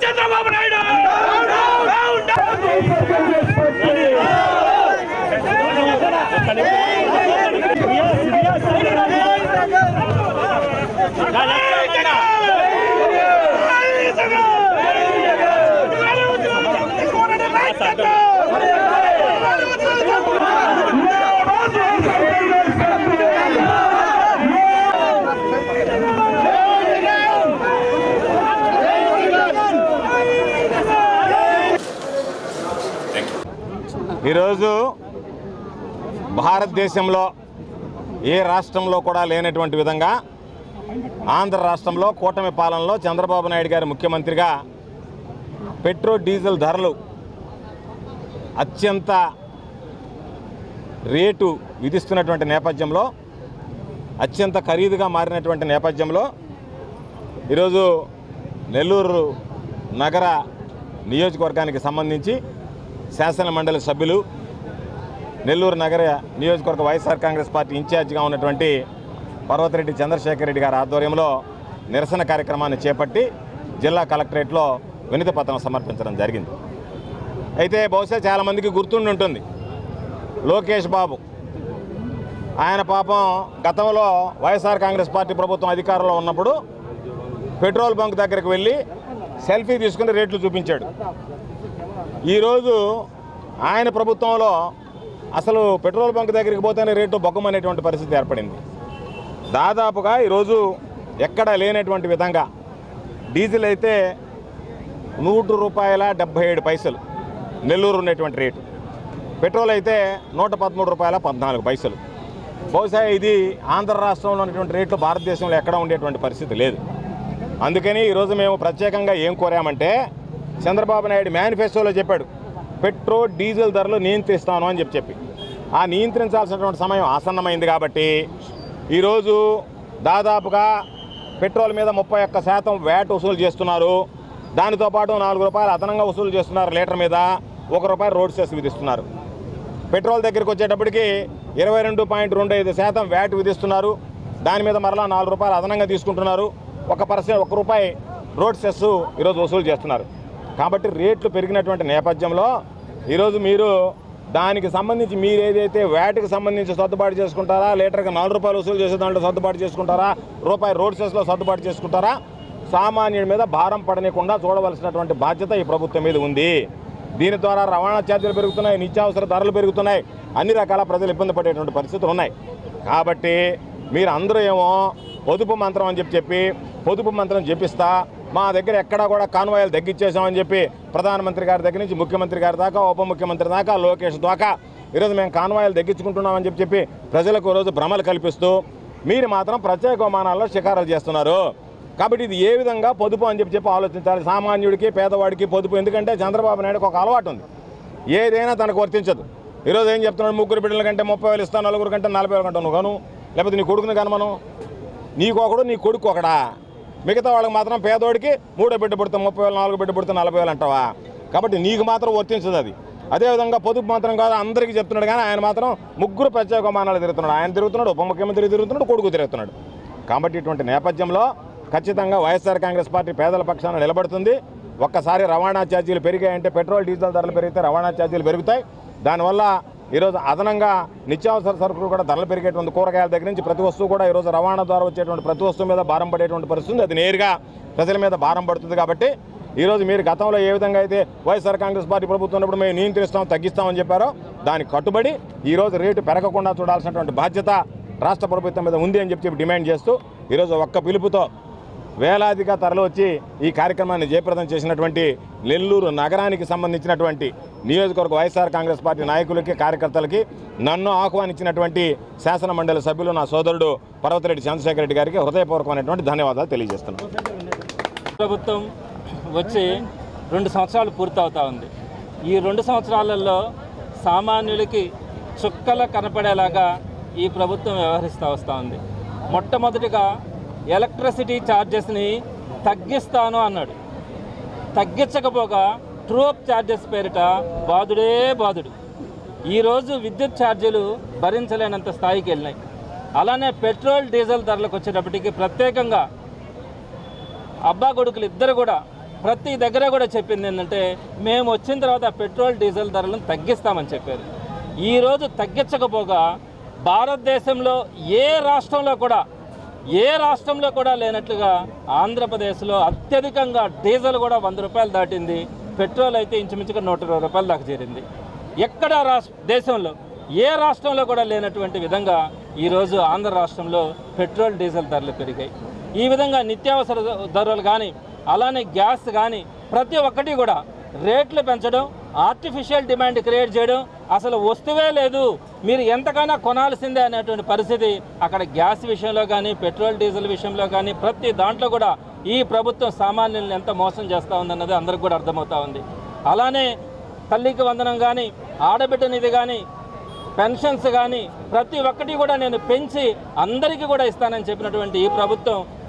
చంద్రబాబు నాయుడు ఈరోజు భారతదేశంలో ఏ రాష్ట్రంలో కూడా లేనటువంటి విధంగా ఆంధ్ర రాష్ట్రంలో కూటమి పాలనలో చంద్రబాబు నాయుడు గారి ముఖ్యమంత్రిగా పెట్రోల్ డీజిల్ ధరలు అత్యంత రేటు విధిస్తున్నటువంటి నేపథ్యంలో, అత్యంత ఖరీదుగా మారినటువంటి నేపథ్యంలో ఈరోజు నెల్లూరు నగర నియోజకవర్గానికి సంబంధించి శాసన మండలి సభ్యులు, నెల్లూరు నగర నియోజకవర్గ వైఎస్ఆర్ కాంగ్రెస్ పార్టీ ఇన్ఛార్జిగా ఉన్నటువంటి పర్వతిరెడ్డి చంద్రశేఖర్ రెడ్డి గారి ఆధ్వర్యంలో నిరసన కార్యక్రమాన్ని చేపట్టి జిల్లా కలెక్టరేట్లో వినతి పత్రం సమర్పించడం జరిగింది. అయితే బహుశా చాలామందికి గుర్తుండి ఉంటుంది, లోకేష్ బాబు ఆయన పాపం గతంలో వైఎస్ఆర్ కాంగ్రెస్ పార్టీ ప్రభుత్వం అధికారంలో ఉన్నప్పుడు పెట్రోల్ బంక్ దగ్గరికి వెళ్ళి సెల్ఫీ తీసుకుని రేట్లు చూపించాడు. ఈరోజు ఆయన ప్రభుత్వంలో అసలు పెట్రోల్ బంక్ దగ్గరికి పోతేనే రేటు బొగ్గమనేటువంటి పరిస్థితి ఏర్పడింది. దాదాపుగా ఈరోజు ఎక్కడ లేనటువంటి విధంగా డీజిల్ అయితే ₹100.77 నెల్లూరు ఉన్నటువంటి రేటు, పెట్రోల్ అయితే ₹113.14. బహుశా ఇది ఆంధ్ర రాష్ట్రంలో ఉన్నటువంటి రేట్లు భారతదేశంలో ఎక్కడ ఉండేటువంటి పరిస్థితి లేదు. అందుకని ఈరోజు మేము ప్రత్యేకంగా ఏం కోరామంటే, చంద్రబాబు నాయుడు మేనిఫెస్టోలో చెప్పాడు పెట్రోల్ డీజిల్ ధరలు నియంత్రిస్తాను అని చెప్పి ఆ నియంత్రించాల్సినటువంటి సమయం ఆసన్నమైంది. కాబట్టి ఈరోజు దాదాపుగా పెట్రోల్ మీద 31% వ్యాట్ వసూలు చేస్తున్నారు. దానితో పాటు ₹4 అదనంగా వసూలు చేస్తున్నారు. లీటర్ మీద ₹1 రోడ్ సెస్ విధిస్తున్నారు. పెట్రోల్ దగ్గరికి వచ్చేటప్పటికి 22.25% వ్యాట్ విధిస్తున్నారు. దాని మీద మరలా ₹4 అదనంగా తీసుకుంటున్నారు. ₹1 రోడ్ సెస్ ఈరోజు వసూలు చేస్తున్నారు. కాబట్టి రేట్లు పెరిగినటువంటి నేపథ్యంలో ఈరోజు మీరు దానికి సంబంధించి మీరు ఏదైతే వ్యాట్కి సంబంధించి సర్దుబాటు చేసుకుంటారా, లీటర్కి ₹4 వసూలు చేసే దాంట్లో సర్దుబాటు చేసుకుంటారా, ₹1 రోడ్ సెస్లో సర్దుబాటు చేసుకుంటారా, సామాన్యుడి మీద భారం పడనీయకుండా చూడవలసినటువంటి బాధ్యత ఈ ప్రభుత్వం మీద ఉంది. దీని ద్వారా రవాణా ఛార్జీలు పెరుగుతున్నాయి, నిత్యావసర ధరలు పెరుగుతున్నాయి, అన్ని రకాల ప్రజలు ఇబ్బంది పడేటువంటి పరిస్థితులు ఉన్నాయి. కాబట్టి మీరు అందరూ ఏమో పొదుపు మంత్రం అని చెప్పి పొదుపు మంత్రం చెప్పిస్తా మా దగ్గర ఎక్కడా కూడా కాన్వాయిలు తగ్గించేసామని చెప్పి ప్రధానమంత్రి గారి దగ్గర నుంచి ముఖ్యమంత్రి గారి దాకా, ఉప ముఖ్యమంత్రి దాకా, లోకేష్ దాకా ఈరోజు మేము కాన్వాయిలు తగ్గించుకుంటున్నామని చెప్పి ప్రజలకు రోజు భ్రమలు కల్పిస్తూ మీరు మాత్రం ప్రత్యేక విమానాల్లో షికారులు చేస్తున్నారు. కాబట్టి ఇది ఏ విధంగా పొదుపు అని చెప్పి ఆలోచించాలి. సామాన్యుడికి పేదవాడికి పొదుపు. ఎందుకంటే చంద్రబాబు నాయుడుకి ఒక అలవాటు ఉంది, ఏదైనా తనకు వర్తించదు. ఈరోజు ఏం చెప్తున్నాడు, 3 బిడ్డల కంటే 30,000 ఇస్తాను, 4 కంటే 40,000 కంటే నువ్వు కాను, లేకపోతే నీ కొడుకుని కాను, మనం నీకొకడు నీ కొడుకు ఒకడా, మిగతా వాళ్ళకి మాత్రం పేదోడికి 3 బిడ్డ పుడితే 30,000, 4 బిడ్డ పుడితే 40,000 అంటావా. కాబట్టి నీకు మాత్రం వర్తించదు అది. అదేవిధంగా పొదుపు మాత్రం కాదు అందరికీ చెప్తున్నాడు. కానీ ఆయన మాత్రం 3 ప్రత్యేక విమానాలు తిరుగుతున్నాడు. ఆయన తిరుగుతున్నాడు, ఉప ముఖ్యమంత్రి తిరుగుతున్నాడు, కొడుకు తిరుగుతున్నాడు. కాబట్టి ఇటువంటి నేపథ్యంలో ఖచ్చితంగా వైఎస్ఆర్ కాంగ్రెస్ పార్టీ పేదల పక్షాన నిలబడుతుంది. ఒక్కసారి రవాణా ఛార్జీలు పెరిగాయంటే, పెట్రోల్ డీజిల్ ధరలు పెరిగితే రవాణా ఛార్జీలు పెరుగుతాయి. దానివల్ల ఈరోజు అదనంగా నిత్యావసర సరుకులు కూడా ధరలు పెరిగేటువంటి, కూరగాయల దగ్గర నుంచి ప్రతి వస్తువు కూడా ఈరోజు రవాణా ద్వారా వచ్చేటువంటి ప్రతి వస్తువు మీద భారం పడేటువంటి పరిస్థితి, అది నేరుగా ప్రజల మీద భారం పడుతుంది. కాబట్టి ఈరోజు మీరు గతంలో ఏ విధంగా అయితే వైఎస్ఆర్ కాంగ్రెస్ పార్టీ ప్రభుత్వం ఉన్నప్పుడు మేము నియంత్రిస్తాం, తగ్గిస్తామని చెప్పారో దానికి కట్టుబడి ఈరోజు రేటు పెరగకుండా చూడాల్సినటువంటి బాధ్యత రాష్ట్ర ప్రభుత్వం మీద ఉంది అని చెప్పి డిమాండ్ చేస్తూ ఈరోజు ఒక్క పిలుపుతో వేలాదిగా తరలి వచ్చి ఈ కార్యక్రమాన్ని జయప్రదం చేసినటువంటి నెల్లూరు నగరానికి సంబంధించినటువంటి నియోజకవర్గ వైఎస్ఆర్ కాంగ్రెస్ పార్టీ నాయకులకి, కార్యకర్తలకి, నన్ను ఆహ్వానించినటువంటి శాసన మండలి సభ్యులు నా సోదరుడు పర్వతిరెడ్డి చంద్రశేఖర్ రెడ్డి గారికి హృదయపూర్వకమైనటువంటి ధన్యవాదాలు తెలియజేస్తున్నాను. ప్రభుత్వం వచ్చి 2 సంవత్సరాలు పూర్తవుతా ఉంది. ఈ 2 సంవత్సరాలలో సామాన్యులకి చుక్కల కనపడేలాగా ఈ ప్రభుత్వం వ్యవహరిస్తూ వస్తూ ఉంది. మొట్టమొదటిగా ఎలక్ట్రిసిటీ ఛార్జెస్ని తగ్గిస్తాను అన్నాడు. తగ్గించకపోగా ట్రూఅప్ ఛార్జెస్ పేరిట బాదుడే బాదుడు. ఈరోజు విద్యుత్ ఛార్జీలు భరించలేనంత స్థాయికి వెళ్ళినాయి. అలానే పెట్రోల్ డీజిల్ ధరలకు వచ్చేటప్పటికి ప్రత్యేకంగా అబ్బా కొడుకులు ఇద్దరు కూడా ప్రతి దగ్గర కూడా చెప్పింది ఏంటంటే మేము వచ్చిన తర్వాత పెట్రోల్ డీజిల్ ధరలను తగ్గిస్తామని చెప్పారు. ఈరోజు తగ్గించకపోగా భారతదేశంలో ఏ రాష్ట్రంలో కూడా లేనట్లుగా ఆంధ్రప్రదేశ్లో అత్యధికంగా డీజిల్ కూడా 100 రూపాయలు దాటింది. పెట్రోల్ అయితే ఇంచుమించుగా 120 రూపాయల దాకా చేరింది. ఎక్కడ దేశంలో ఏ రాష్ట్రంలో కూడా లేనటువంటి విధంగా ఈరోజు ఆంధ్ర రాష్ట్రంలో పెట్రోల్ డీజిల్ ధరలు పెరిగాయి. ఈ విధంగా నిత్యావసర ధరలు కానీ అలానే గ్యాస్ కానీ ప్రతి ఒక్కటి కూడా రేట్లు పెంచడం, ఆర్టిఫిషియల్ డిమాండ్ క్రియేట్ చేయడం, అసలు వస్తువే లేదు మీరు ఎంతకైనా కొనాల్సిందే అనేటువంటి పరిస్థితి అక్కడ గ్యాస్ విషయంలో కానీ పెట్రోల్ డీజిల్ విషయంలో కానీ ప్రతి దాంట్లో కూడా ఈ ప్రభుత్వం సామాన్యులను ఎంత మోసం చేస్తూ ఉందన్నది అందరికి కూడా అర్థమవుతా ఉంది. అలానే తల్లికి వందనం కానీ ఆడబిడ్డ నిధి కానీ పెన్షన్స్ కానీ ప్రతి ఒక్కటి కూడా నేను పెంచి అందరికీ కూడా ఇస్తానని చెప్పినటువంటి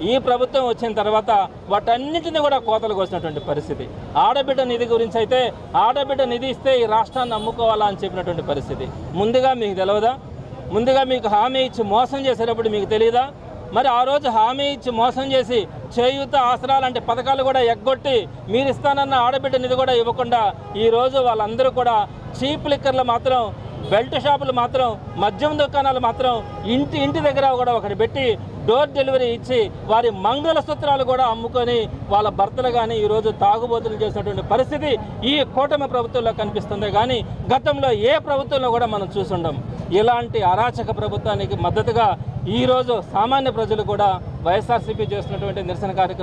ఈ ప్రభుత్వం వచ్చిన తర్వాత వాటన్నిటిని కూడా కోతలు కోసినటువంటి పరిస్థితి. ఆడబిడ్డ నిధి గురించి అయితే ఆడబిడ్డ నిధి ఇస్తే ఈ రాష్ట్రాన్ని అమ్ముకోవాలా అని చెప్పినటువంటి పరిస్థితి. ముందుగా మీకు తెలియదా? ముందుగా మీకు హామీ ఇచ్చి మోసం చేసేటప్పుడు మీకు తెలియదా? మరి ఆ రోజు హామీ ఇచ్చి మోసం చేసి చేయూత ఆసరా లాంటి పథకాలు కూడా ఎగ్గొట్టి మీరు ఇస్తానన్న ఆడబిడ్డ నిధి కూడా ఇవ్వకుండా ఈరోజు వాళ్ళందరూ కూడా చీప్ లిక్కర్లు మాత్రం, బెల్ట్ షాపులు మాత్రం, మద్యం దుకాణాలు మాత్రం ఇంటి దగ్గర కూడా ఒకటి పెట్టి డోర్ డెలివరీ ఇచ్చి వారి మంగళసూత్రాలు కూడా అమ్ముకొని వాళ్ళ భర్తలు కానీ ఈరోజు తాగుబోతులు చేసినటువంటి పరిస్థితి ఈ కూటమి ప్రభుత్వంలో కనిపిస్తుంది. కానీ గతంలో ఏ ప్రభుత్వంలో కూడా మనం చూసుండం. ఇలాంటి అరాచక ప్రభుత్వానికి మద్దతుగా ఈరోజు సామాన్య ప్రజలు కూడా వైఎస్ఆర్సీపీ చేస్తున్నటువంటి నిరసన కార్యక్రమం